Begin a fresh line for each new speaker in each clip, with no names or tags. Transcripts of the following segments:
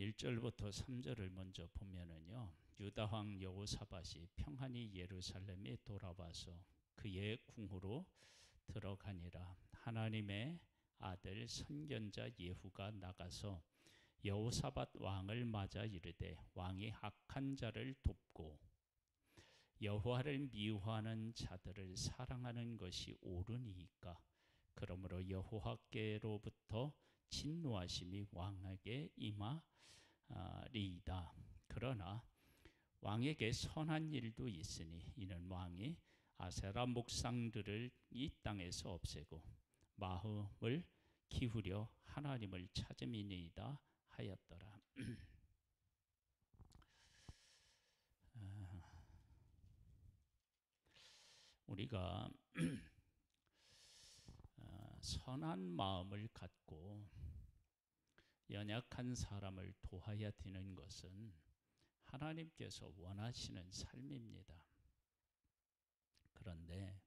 1절부터 3절을 먼저 보면은요. 유다 왕 여호사밧이 평안히 예루살렘에 돌아와서 그의 궁으로 들어가니라. 하나님의 아들 선견자 예후가 나가서 여호사밧 왕을 맞아 이르되 왕이 악한 자를 돕고 여호와를 미워하는 자들을 사랑하는 것이 옳으니이까. 그러므로 여호와께로부터 진노하심이 왕에게 임하리이다. 그러나 왕에게 선한 일도 있으니 이는 왕이 아세라 목상들을 이 땅에서 없애고 마음을 기울여 하나님을 찾음이니이다 하였더라. 우리가 선한 마음을 갖고 연약한 사람을 도와야 되는 것은 하나님께서 원하시는 삶입니다. 그런데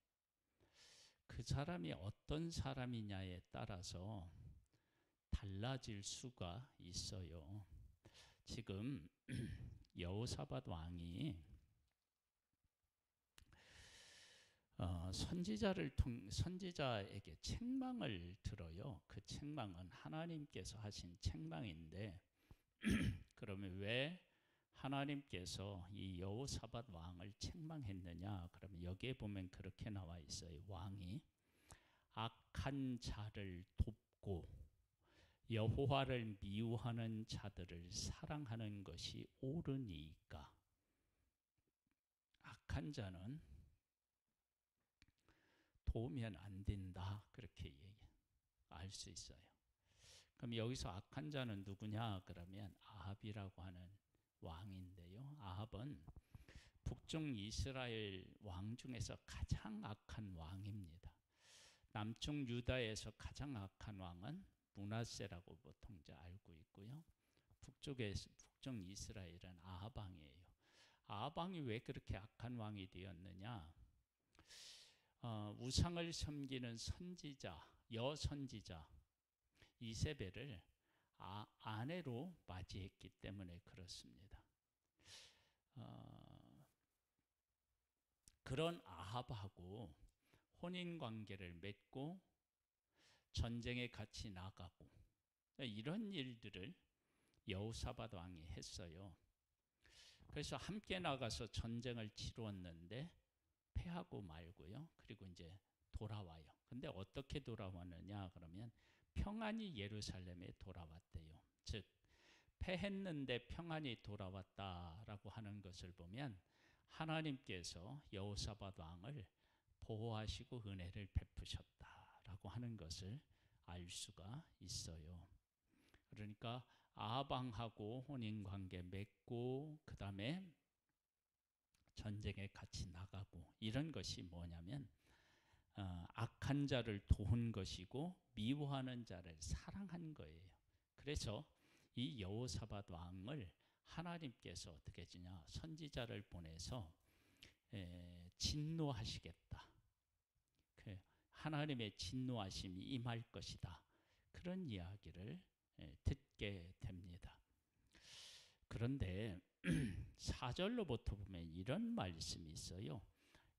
그 사람이 어떤 사람이냐에 따라서 달라질 수가 있어요. 지금 여호사밧 왕이 선지자에게 책망을 들어요. 그 책망은 하나님께서 하신 책망인데 그러면 왜 하나님께서 이 여호사밧 왕을 책망했느냐? 그러면 여기에 보면 그렇게 나와 있어요. 왕이 악한 자를 돕고 여호와를 미워하는 자들을 사랑하는 것이 옳으니까. 악한 자는 도우면 안 된다. 그렇게 알 수 있어요. 그럼 여기서 악한 자는 누구냐? 그러면 아합이라고 하는 왕인데요. 아합은 북쪽 이스라엘 왕 중에서 가장 악한 왕입니다. 남쪽 유다에서 가장 악한 왕은 므낫세라고 보통 이제 알고 있고요. 북쪽 이스라엘은 아합 왕이에요. 아합 왕이 왜 그렇게 악한 왕이 되었느냐? 우상을 섬기는 여선지자 이세벨을 아내로 맞이했기 때문에 그렇습니다. 그런 아합하고 혼인관계를 맺고 전쟁에 같이 나가고 이런 일들을 여호사밧 왕이 했어요. 그래서 함께 나가서 전쟁을 치루었는데 패하고 말고요. 그리고 이제 돌아와요. 근데 어떻게 돌아왔느냐? 그러면 평안히 예루살렘에 돌아왔대요. 즉 패했는데 평안히 돌아왔다라고 하는 것을 보면 하나님께서 여호사밧 왕을 보호하시고 은혜를 베푸셨다라고 하는 것을 알 수가 있어요. 그러니까 아합 왕하고 혼인관계 맺고 그 다음에 전쟁에 같이 나가고 이런 것이 뭐냐면 악한 자를 도운 것이고 미워하는 자를 사랑한 거예요. 그래서 이 여호사밧 왕을 하나님께서 어떻게 하시냐? 선지자를 보내서 진노하시겠다. 하나님의 진노하심이 임할 것이다. 그런 이야기를 듣게 됩니다. 그런데 4절로부터 보면 이런 말씀이 있어요.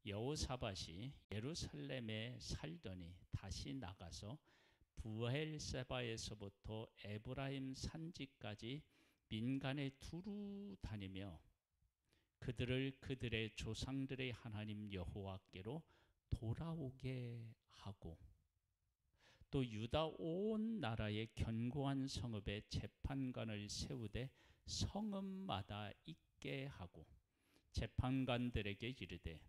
여호사밧이 예루살렘에 살더니 다시 나가서 부엘세바에서부터 에브라임 산지까지 민간에 두루 다니며 그들을 그들의 조상들의 하나님 여호와께로 돌아오게 하고 또 유다 온 나라의 견고한 성읍에 재판관을 세우되 성읍마다 있게 하고 재판관들에게 이르되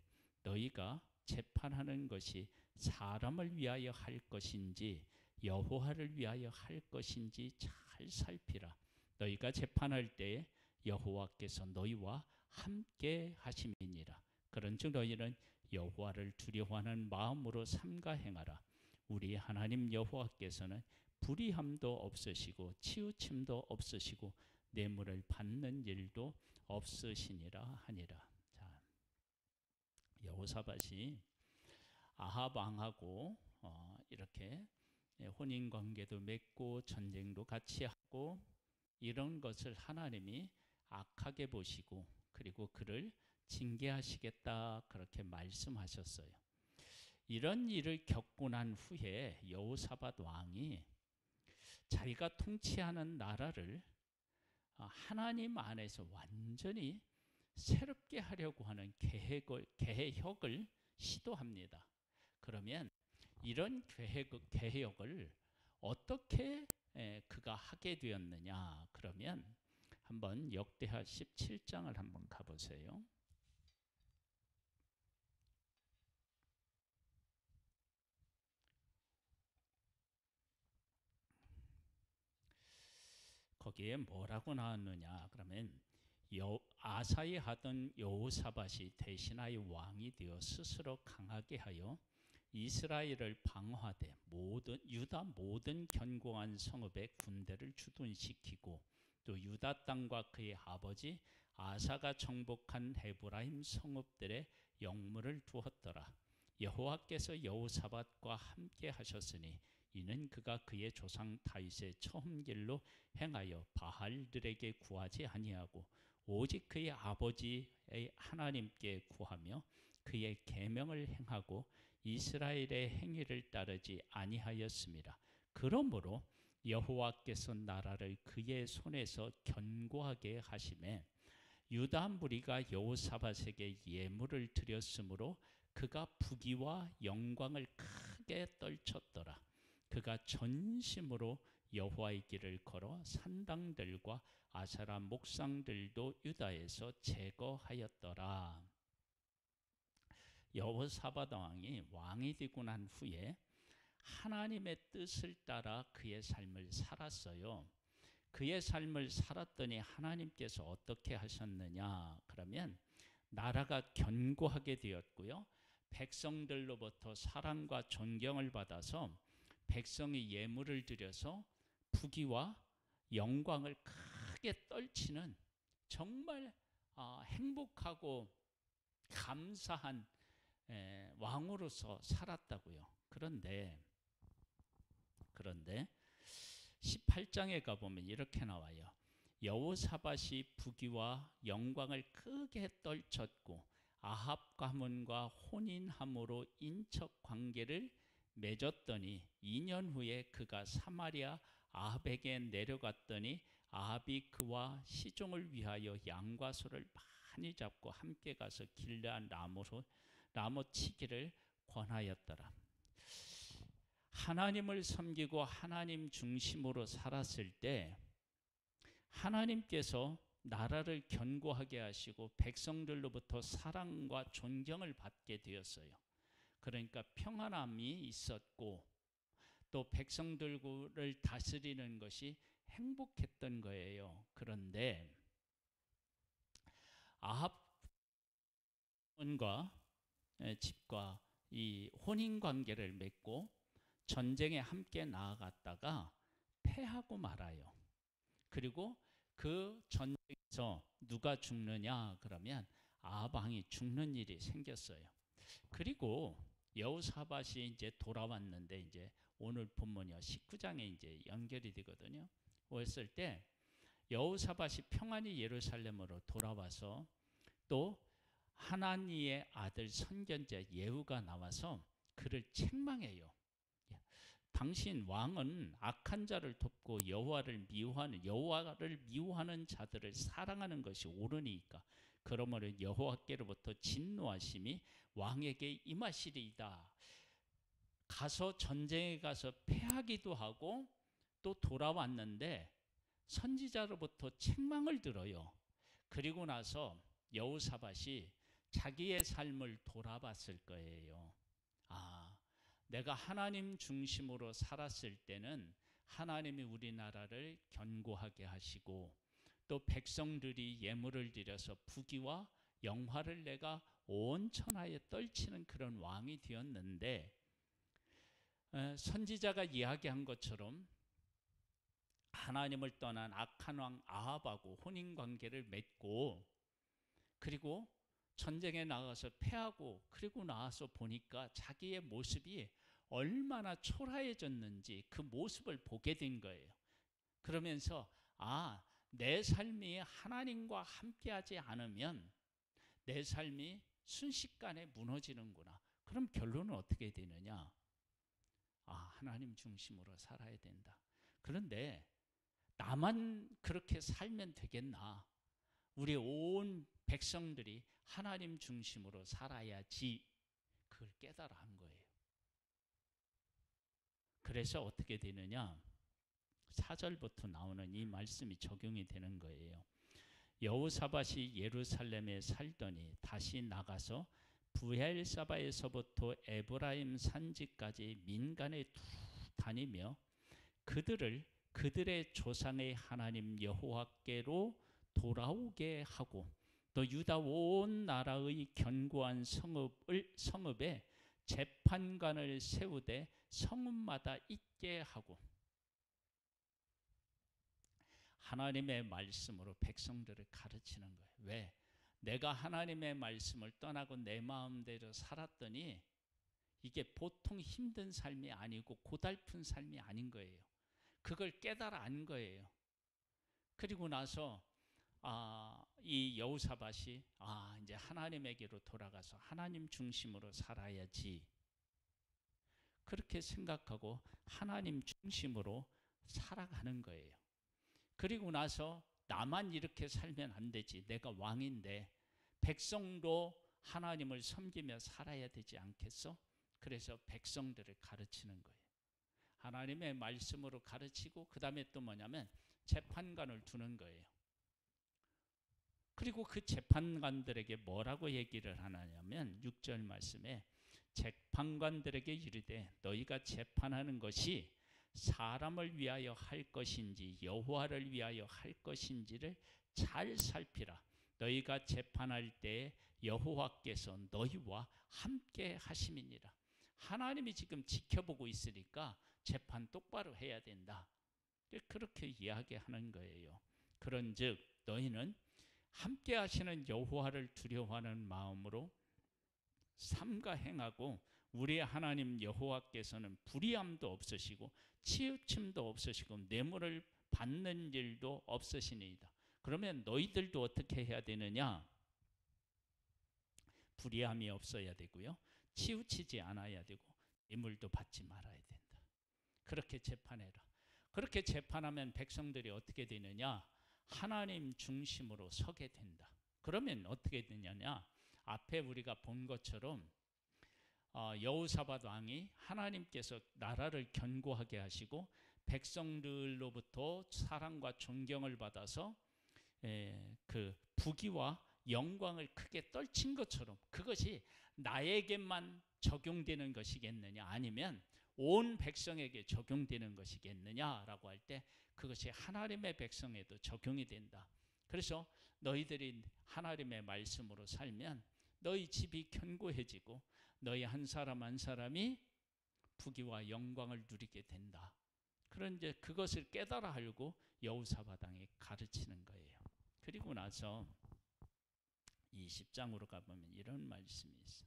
너희가 재판하는 것이 사람을 위하여 할 것인지 여호와를 위하여 할 것인지 잘 살피라. 너희가 재판할 때에 여호와께서 너희와 함께 하심이니라. 그런즉 너희는 여호와를 두려워하는 마음으로 삼가 행하라. 우리 하나님 여호와께서는 불의함도 없으시고 치우침도 없으시고 뇌물을 받는 일도 없으시니라 하니라. 자, 여호사밧이 아합 왕하고 이렇게 혼인 관계도 맺고 전쟁도 같이 하고 이런 것을 하나님이 악하게 보시고 그리고 그를 징계하시겠다 그렇게 말씀하셨어요. 이런 일을 겪고 난 후에 여호사밧 왕이 자기가 통치하는 나라를 하나님 안에서 완전히 새롭게 하려고 하는 개혁을 시도합니다. 그러면 이런 개혁을 어떻게 그가 하게 되었느냐? 그러면 한번 역대하 17장을 한번 가보세요. 거기에 뭐라고 나왔느냐? 그러면 아사히 하던 여호사밧이 대신하여 왕이 되어 스스로 강하게 하여 이스라엘을 방어하되 유다 모든 견고한 성읍에 군대를 주둔시키고 또 유다 땅과 그의 아버지 아사가 정복한 에브라임 성읍들의 영물을 두었더라. 여호와께서 여호사밧과 함께 하셨으니 이는 그가 그의 조상 다윗의 처음 길로 행하여 바알들에게 구하지 아니하고 오직 그의 아버지의 하나님께 구하며 그의 계명을 행하고 이스라엘의 행위를 따르지 아니하였습니다. 그러므로 여호와께서 나라를 그의 손에서 견고하게 하시매 유다 무리가 여호사밧에게 예물을 드렸으므로 그가 부귀와 영광을 크게 떨쳤더라. 그가 전심으로 여호와의 길을 걸어 산당들과 아세라 목상들도 유다에서 제거하였더라. 여호사밧 왕이 되고 난 후에 하나님의 뜻을 따라 그의 삶을 살았어요. 그의 삶을 살았더니 하나님께서 어떻게 하셨느냐? 그러면 나라가 견고하게 되었고요. 백성들로부터 사랑과 존경을 받아서 백성이 예물을 드려서 부귀와 영광을 크게 떨치는 정말 행복하고 감사한 왕으로서 살았다고요. 그런데 18장에 가보면 이렇게 나와요. 여호사밧이 부귀와 영광을 크게 떨쳤고 아합 가문과 혼인함으로 인척 관계를 맺었더니 2년 후에 그가 사마리아 아합에게 내려갔더니 아합이 그와 시종을 위하여 양과 소를 많이 잡고 함께 가서 길르한 라못 치기를 권하였더라. 하나님을 섬기고 하나님 중심으로 살았을 때 하나님께서 나라를 견고하게 하시고 백성들로부터 사랑과 존경을 받게 되었어요. 그러니까 평안함이 있었고 또 백성들을 다스리는 것이 행복했던 거예요. 그런데 아합과 집과 이 혼인 관계를 맺고 전쟁에 함께 나아갔다가 패하고 말아요. 그리고 그 전쟁에서 누가 죽느냐 그러면 아합 왕이 죽는 일이 생겼어요. 그리고 여호사밧이 이제 돌아왔는데 이제 오늘 본문이요 19장에 이제 연결이 되거든요. 그랬을 때 여호사밧이 평안히 예루살렘으로 돌아와서 또 하나니의 아들 선견자 예후가 나와서 그를 책망해요. 당신 왕은 악한 자를 돕고 여호와를 미워하는 자들을 사랑하는 것이 옳으니까 그러므로 여호와께로부터 진노하심이 왕에게 임하시리이다. 가서 전쟁에 가서 패하기도 하고 또 돌아왔는데 선지자로부터 책망을 들어요. 그리고 나서 여호사밧이 자기의 삶을 돌아봤을 거예요. 내가 하나님 중심으로 살았을 때는 하나님이 우리나라를 견고하게 하시고 또 백성들이 예물을 드려서 부귀와 영화를 내가 온 천하에 떨치는 그런 왕이 되었는데 선지자가 이야기한 것처럼 하나님을 떠난 악한 왕 아합하고 혼인관계를 맺고 그리고 전쟁에 나가서 패하고 그리고 나와서 보니까 자기의 모습이 얼마나 초라해졌는지 그 모습을 보게 된 거예요. 그러면서 내 삶이 하나님과 함께하지 않으면 내 삶이 순식간에 무너지는구나. 그럼 결론은 어떻게 되느냐? 아, 하나님 중심으로 살아야 된다. 그런데 나만 그렇게 살면 되겠나? 우리 온 백성들이 하나님 중심으로 살아야지. 그걸 깨달아 한 거예요. 그래서 어떻게 되느냐? 4절부터 나오는 이 말씀이 적용이 되는 거예요. 여호사밧이 예루살렘에 살더니 다시 나가서 부엘사바에서부터 에브라임 산지까지 민간에 다니며 그들의 조상의 하나님 여호와께로 돌아오게 하고 또 유다 온 나라의 견고한 성읍에 재판관을 세우되 성읍마다 있게 하고. 하나님의 말씀으로 백성들을 가르치는 거예요. 왜? 내가 하나님의 말씀을 떠나고 내 마음대로 살았더니 이게 보통 힘든 삶이 아니고 고달픈 삶이 아닌 거예요. 그걸 깨달아 안 거예요. 그리고 나서 이 여호사밧이 이제 하나님에게로 돌아가서 하나님 중심으로 살아야지. 그렇게 생각하고 하나님 중심으로 살아가는 거예요. 그리고 나서 나만 이렇게 살면 안 되지. 내가 왕인데 백성도 하나님을 섬기며 살아야 되지 않겠어? 그래서 백성들을 가르치는 거예요. 하나님의 말씀으로 가르치고 그 다음에 또 뭐냐면 재판관을 두는 거예요. 그리고 그 재판관들에게 뭐라고 얘기를 하냐면 6절 말씀에 재판관들에게 이르되 너희가 재판하는 것이 사람을 위하여 할 것인지 여호와를 위하여 할 것인지를 잘 살피라. 너희가 재판할 때 여호와께서 너희와 함께 하심이니라. 하나님이 지금 지켜보고 있으니까 재판 똑바로 해야 된다. 그렇게 이야기하는 거예요. 그런즉 너희는 함께 하시는 여호와를 두려워하는 마음으로 삼가 행하고 우리의 하나님 여호와께서는 불의함도 없으시고 치우침도 없으시고 뇌물을 받는 일도 없으시니이다. 그러면 너희들도 어떻게 해야 되느냐? 불의함이 없어야 되고요. 치우치지 않아야 되고 뇌물도 받지 말아야 된다. 그렇게 재판해라. 그렇게 재판하면 백성들이 어떻게 되느냐? 하나님 중심으로 서게 된다. 그러면 어떻게 되느냐? 앞에 우리가 본 것처럼 여호사밧 왕이 하나님께서 나라를 견고하게 하시고 백성들로부터 사랑과 존경을 받아서 그 부귀와 영광을 크게 떨친 것처럼 그것이 나에게만 적용되는 것이겠느냐 아니면 온 백성에게 적용되는 것이겠느냐라고 할 때 그것이 하나님의 백성에도 적용이 된다. 그래서 너희들이 하나님의 말씀으로 살면 너희 집이 견고해지고 너희 한 사람 한 사람이 부귀와 영광을 누리게 된다. 그런 이제 그것을 깨달아 알고 여호사밧 왕이 가르치는 거예요. 그리고 나서 20장으로 가보면 이런 말씀이 있어.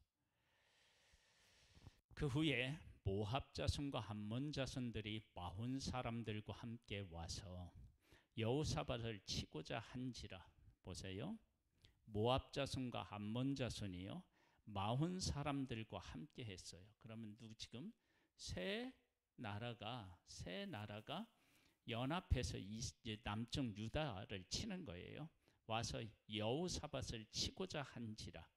그 후에 모압 자손과 암몬 자손들이 마온 사람들과 함께 와서 여호사밧을 치고자 한지라. 보세요. 모압 자손과 암몬 자손이요 마온 사람들과 함께 했어요. 그러면 지금 세 나라가 연합해서 이제 남쪽 유다를 치는 거예요. 와서 여호사밧을 치고자 한지라.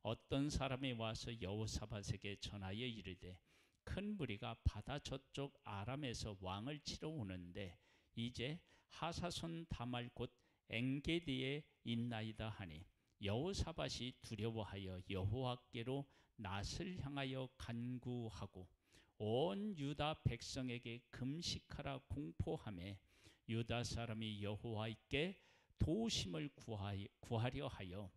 어떤 사람이 와서 여호사밧에게 전하여 이르되 큰 무리가 바다 저쪽 아람에서 왕을 치러 오는데 이제 하사손 다말 곧 엔게디에 있나이다 하니 여호사밧이 두려워하여 여호와께로 낫을 향하여 간구하고 온 유다 백성에게 금식하라 공포하며 유다 사람이 여호와께 도심을 구하려 하여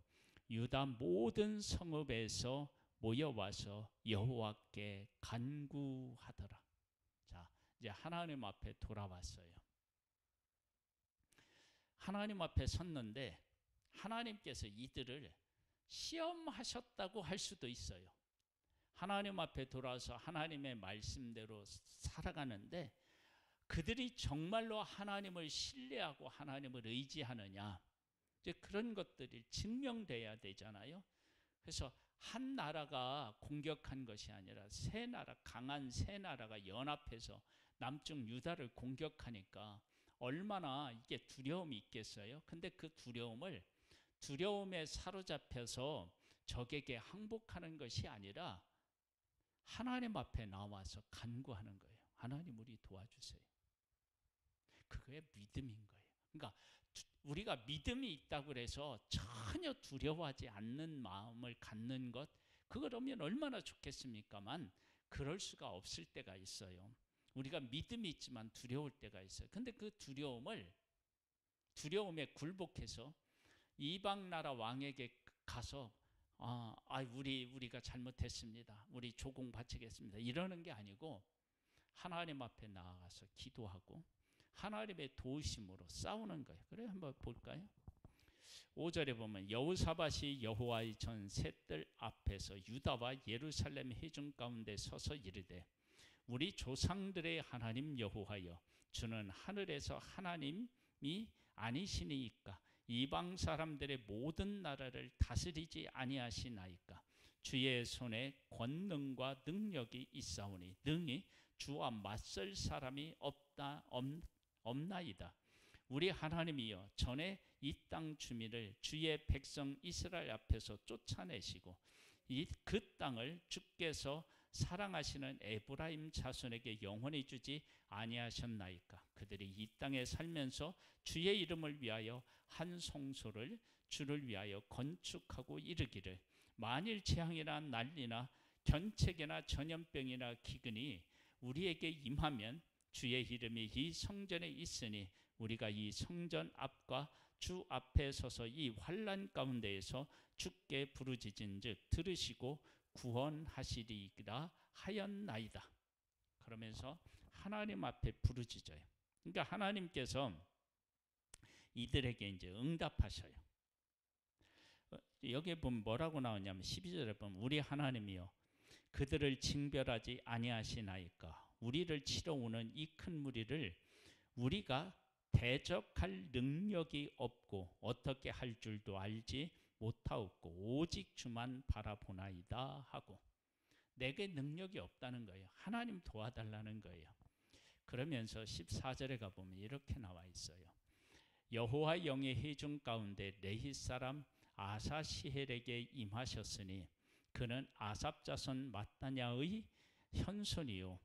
유다 모든 성읍에서 모여와서 여호와께 간구하더라. 자, 이제 하나님 앞에 돌아왔어요. 하나님 앞에 섰는데 하나님께서 이들을 시험하셨다고 할 수도 있어요. 하나님 앞에 돌아와서 하나님의 말씀대로 살아가는데 그들이 정말로 하나님을 신뢰하고 하나님을 의지하느냐, 이제 그런 것들이 증명돼야 되잖아요. 그래서 한 나라가 공격한 것이 아니라 세 나라, 강한 세 나라가 연합해서 남쪽 유다를 공격하니까 얼마나 이게 두려움이 있겠어요. 근데 그 두려움에 사로잡혀서 적에게 항복하는 것이 아니라 하나님 앞에 나와서 간구하는 거예요. 하나님, 우리 도와주세요. 그게 믿음인 거예요. 그러니까 우리가 믿음이 있다고 해서 전혀 두려워하지 않는 마음을 갖는 것, 그러면 얼마나 좋겠습니까만 그럴 수가 없을 때가 있어요. 우리가 믿음이 있지만 두려울 때가 있어요. 근데 그 두려움에 굴복해서 이방 나라 왕에게 가서 우리가 잘못했습니다, 우리 조공 바치겠습니다, 이러는 게 아니고 하나님 앞에 나아가서 기도하고 하나님의 도우심으로 싸우는 거예요. 그래, 한번 볼까요? 5절에 보면 여호사밧이 여호와의 전 셋들 앞에서 유다와 예루살렘 회중 가운데 서서 이르되, 우리 조상들의 하나님 여호와여, 주는 하늘에서 하나님이 아니시니이까 이방 사람들의 모든 나라를 다스리지 아니하시나이까. 주의 손에 권능과 능력이 있사오니 능히 주와 맞설 사람이 없나이다. 우리 하나님이여, 전에 이 땅 주민을 주의 백성 이스라엘 앞에서 쫓아내시고 그 땅을 주께서 사랑하시는 에브라임 자손에게 영원히 주지 아니하셨나이까. 그들이 이 땅에 살면서 주의 이름을 위하여 한 성소를 주를 위하여 건축하고 이르기를, 만일 재앙이나 난리나 견책이나 전염병이나 기근이 우리에게 임하면 주의 이름이 이 성전에 있으니 우리가 이 성전 앞과 주 앞에 서서 이 환난 가운데에서 주께 부르짖은즉 들으시고 구원하시리라 하였나이다. 그러면서 하나님 앞에 부르짖어요. 그러니까 하나님께서 이들에게 이제 응답하셔요. 여기에 보면 뭐라고 나오냐면 12절에 보면 우리 하나님이여, 그들을 징별하지 아니하시나이까. 우리를 치러 오는 이 큰 무리를 우리가 대적할 능력이 없고 어떻게 할 줄도 알지 못하옵고 오직 주만 바라보나이다 하고, 내게 능력이 없다는 거예요. 하나님 도와달라는 거예요. 그러면서 14절에 가보면 이렇게 나와 있어요. 여호와 영의 회중 가운데 레히 사람 아사시헬에게 임하셨으니 그는 아삽 자손 마따냐의 현손이요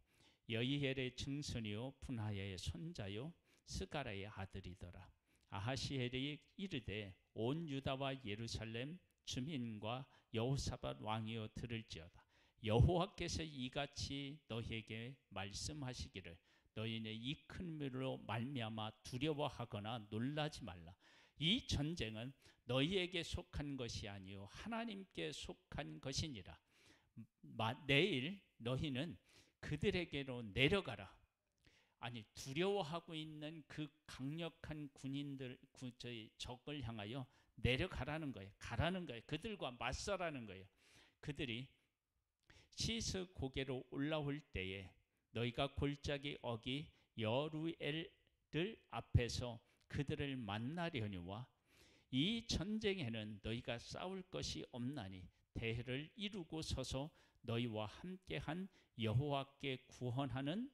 여이헬의 증손이요 분하야의 손자요 스가랴의 아들이더라. 아하시엘이 이르되 온 유다와 예루살렘 주민과 여호사밧 왕이여 들을지어다. 여호와께서 이같이 너희에게 말씀하시기를, 너희는 이 큰 일로 말미암아 두려워하거나 놀라지 말라. 이 전쟁은 너희에게 속한 것이 아니요 하나님께 속한 것이니라. 내일 너희는 그들에게로 내려가라. 아니, 두려워하고 있는 그 강력한 군인들, 적을 향하여 내려가라는 거예요. 가라는 거예요. 그들과 맞서라는 거예요. 그들이 시스 고개로 올라올 때에 너희가 골짜기 어기 여루엘들 앞에서 그들을 만나려니와 이 전쟁에는 너희가 싸울 것이 없나니 대를 이루고 서서 너희와 함께한 여호와께 구원하는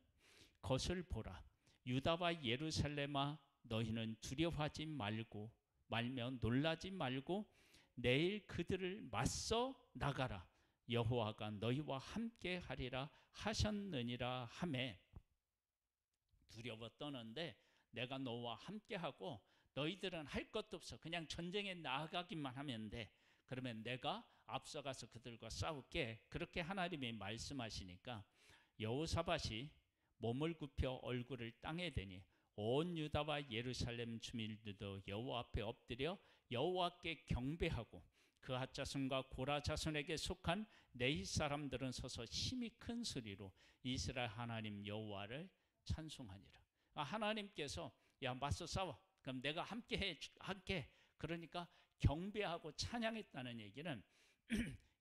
것을 보라. 유다와 예루살렘아, 너희는 두려워하지 말며 놀라지 말고 내일 그들을 맞서 나가라. 여호와가 너희와 함께 하리라 하셨느니라 하매, 두려워 떠는데 내가 너와 함께하고 너희들은 할 것도 없어. 그냥 전쟁에 나아가기만 하면 돼. 그러면 내가 앞서가서 그들과 싸울게. 그렇게 하나님이 말씀하시니까 여호사밧이 몸을 굽혀 얼굴을 땅에 대니 온 유다와 예루살렘 주민들도 여호와 앞에 엎드려 여호와께 경배하고 그앗 자손과 고라 자손에게 속한 네히 사람들은 서서 힘이 큰 소리로 이스라엘 하나님 여호와를 찬송하니라. 하나님께서 야 맞서 싸워. 그럼 내가 함께. 그러니까 경배하고 찬양했다는 얘기는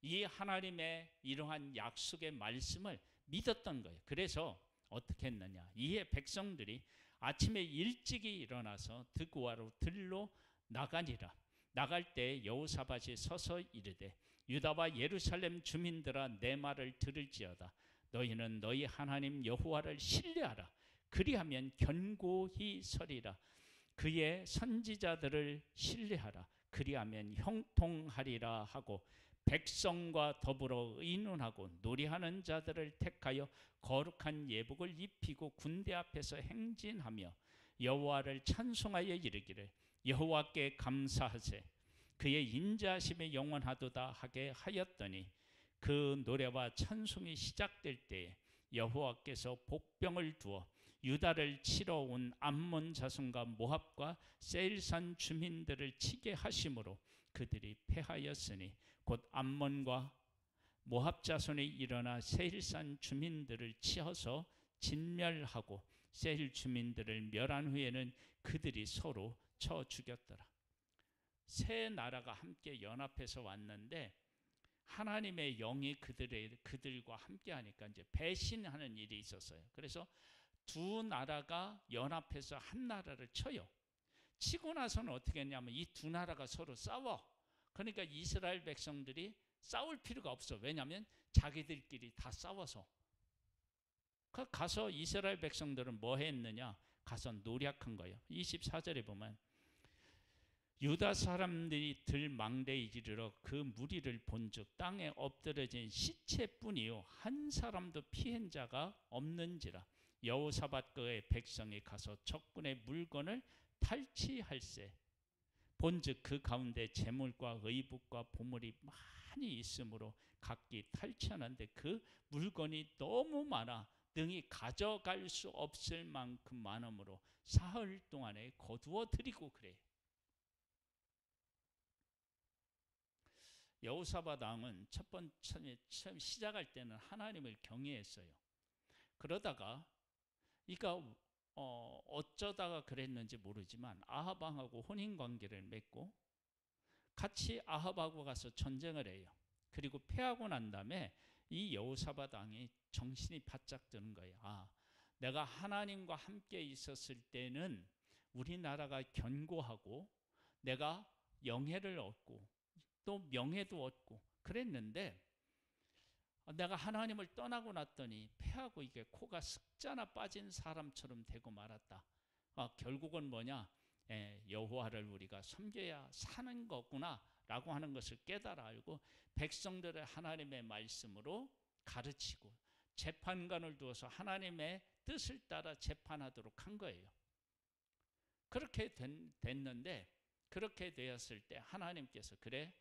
이 하나님의 이러한 약속의 말씀을 믿었던 거예요. 그래서 어떻게 했느냐? 이에 백성들이 아침에 일찍이 일어나서 득오아로 들로 나가니라. 나갈 때 여호사밧이 서서 이르되 유다와 예루살렘 주민들아 내 말을 들을지어다. 너희는 너희 하나님 여호와를 신뢰하라. 그리하면 견고히 서리라. 그의 선지자들을 신뢰하라. 그리하면 형통하리라 하고 백성과 더불어 의논하고 노래하는 자들을 택하여 거룩한 예복을 입히고 군대 앞에서 행진하며 여호와를 찬송하여 이르기를 여호와께 감사하세. 그의 인자하심이 영원하도다 하게 하였더니 그 노래와 찬송이 시작될 때에 여호와께서 복병을 두어 유다를 치러 온 암몬 자손과 모압과 세일산 주민들을 치게 하심으로 그들이 패하였으니 곧 암몬과 모압 자손이 일어나 세일산 주민들을 치어서 진멸하고 세일 주민들을 멸한 후에는 그들이 서로 쳐 죽였더라. 세 나라가 함께 연합해서 왔는데 하나님의 영이 그들과 함께 하니까 이제 배신하는 일이 있었어요. 그래서 두 나라가 연합해서 한 나라를 쳐요. 치고 나서는 어떻게 했냐면 이 두 나라가 서로 싸워. 그러니까 이스라엘 백성들이 싸울 필요가 없어. 왜냐하면 자기들끼리 다 싸워서. 가서 이스라엘 백성들은 뭐 했느냐? 가서 노력한 거예요. 24절에 보면 유다 사람들이 들망대에 이르러 그 무리를 본즉 땅에 엎드러진 시체뿐이요 한 사람도 피한 자가 없는지라. 여호사밧 그의 백성이 가서 적군의 물건을 탈취할세. 본즉 그 가운데 재물과 의복과 보물이 많이 있으므로 각기 탈취하는데 그 물건이 너무 많아 능히 가져갈 수 없을 만큼 많으므로 사흘 동안에 거두어 드리고 그래. 여호사밧 왕은 처음 시작할 때는 하나님을 경외했어요. 그러다가 이가 어쩌다가 그랬는지 모르지만 아합 왕하고 혼인 관계를 맺고 같이 아합하고 가서 전쟁을 해요. 그리고 패하고 난 다음에 이 여호사밧 왕이 정신이 바짝 드는 거예요. 내가 하나님과 함께 있었을 때는 우리나라가 견고하고 내가 영예를 얻고 또 명예도 얻고 그랬는데 내가 하나님을 떠나고 났더니 패하고 이게 코가 습자나 빠진 사람처럼 되고 말았다. 결국은 뭐냐? 여호와를 우리가 섬겨야 사는 거구나 라고 하는 것을 깨달아 알고 백성들의 하나님의 말씀으로 가르치고 재판관을 두어서 하나님의 뜻을 따라 재판하도록 한 거예요. 그렇게 됐는데 그렇게 되었을 때 하나님께서 그래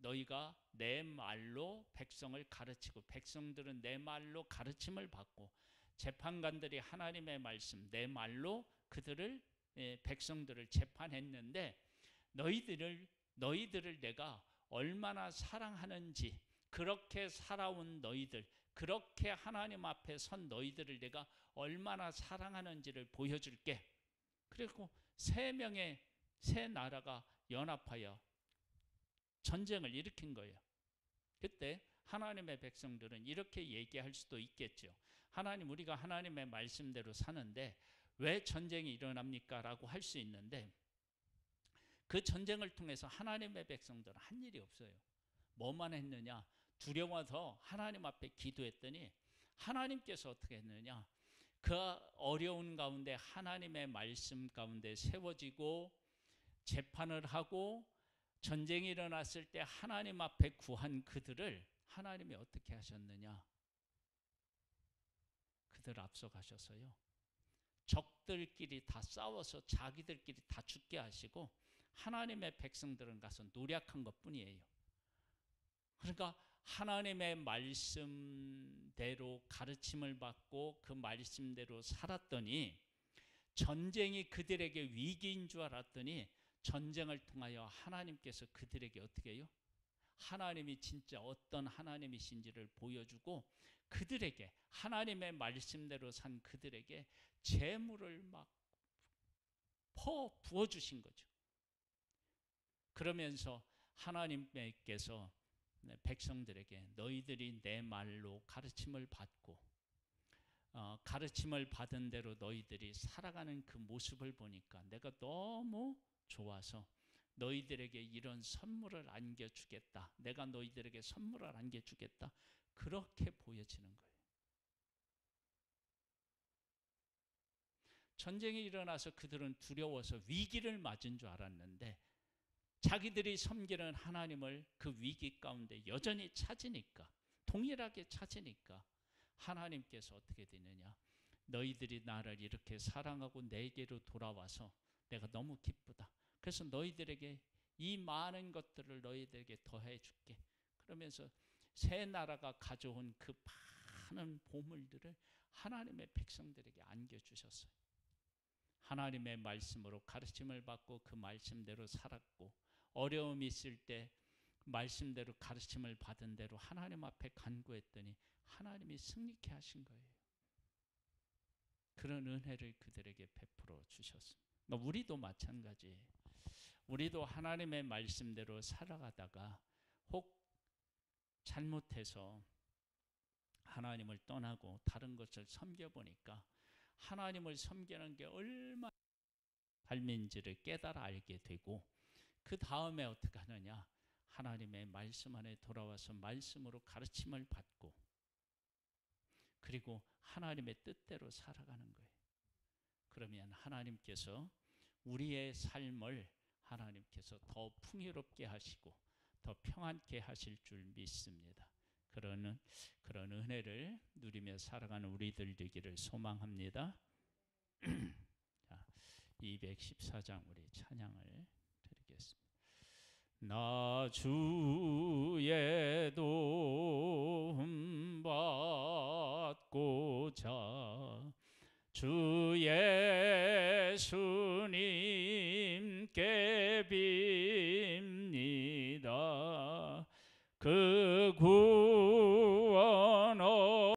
너희가 내 말로 백성을 가르치고 백성들은 내 말로 가르침을 받고 재판관들이 하나님의 말씀 내 말로 백성들을 재판했는데 너희들을 내가 얼마나 사랑하는지 그렇게 살아온 너희들 그렇게 하나님 앞에 선 너희들을 내가 얼마나 사랑하는지를 보여줄게. 그리고 세 나라가 연합하여 전쟁을 일으킨 거예요. 그때 하나님의 백성들은 이렇게 얘기할 수도 있겠죠. 하나님 우리가 하나님의 말씀대로 사는데 왜 전쟁이 일어납니까? 라고 할 수 있는데 그 전쟁을 통해서 하나님의 백성들은 한 일이 없어요. 뭐만 했느냐? 두려워서 하나님 앞에 기도했더니 하나님께서 어떻게 했느냐? 그 어려운 가운데 하나님의 말씀 가운데 세워지고 재판을 하고 전쟁이 일어났을 때 하나님 앞에 구한 그들을 하나님이 어떻게 하셨느냐? 그들 앞서가셔서요. 적들끼리 다 싸워서 자기들끼리 다 죽게 하시고 하나님의 백성들은 가서 노력한 것뿐이에요. 그러니까 하나님의 말씀대로 가르침을 받고 그 말씀대로 살았더니 전쟁이 그들에게 위기인 줄 알았더니 전쟁을 통하여 하나님께서 그들에게 어떻게 해요? 하나님이 진짜 어떤 하나님이신지를 보여주고 그들에게 하나님의 말씀대로 산 그들에게 재물을 막 부어주신 거죠. 그러면서 하나님께서 백성들에게 너희들이 내 말로 가르침을 받고 가르침을 받은 대로 너희들이 살아가는 그 모습을 보니까 내가 너무 좋아서 너희들에게 이런 선물을 안겨주겠다. 내가 너희들에게 선물을 안겨주겠다. 그렇게 보여지는 거예요. 전쟁이 일어나서 그들은 두려워서 위기를 맞은 줄 알았는데 자기들이 섬기는 하나님을 그 위기 가운데 여전히 찾으니까, 동일하게 찾으니까 하나님께서 어떻게 되느냐, 너희들이 나를 이렇게 사랑하고 내게로 돌아와서 내가 너무 기쁘다. 그래서 너희들에게 이 많은 것들을 너희들에게 더해 줄게. 그러면서 새 나라가 가져온 그 많은 보물들을 하나님의 백성들에게 안겨주셨어요. 하나님의 말씀으로 가르침을 받고 그 말씀대로 살았고, 어려움이 있을 때 말씀대로 가르침을 받은 대로 하나님 앞에 간구했더니 하나님이 승리케 하신 거예요. 그런 은혜를 그들에게 베풀어 주셨습니다. 그러니까 우리도 마찬가지예요. 우리도 하나님의 말씀대로 살아가다가 혹 잘못해서 하나님을 떠나고 다른 것을 섬겨보니까 하나님을 섬기는 게 얼마나 삶인지를 깨달아 알게 되고, 그 다음에 어떻게 하느냐, 하나님의 말씀 안에 돌아와서 말씀으로 가르침을 받고, 그리고 하나님의 뜻대로 살아가는 거예요. 그러면 하나님께서 우리의 삶을 하나님께서 더 풍요롭게 하시고 더 평안케 하실 줄 믿습니다. 그런 은혜를 누리며 살아가는 우리들 되기를 소망합니다. 자, 214장 우리 찬양을 드리겠습니다. 나 주의 도움 받고자 주 예수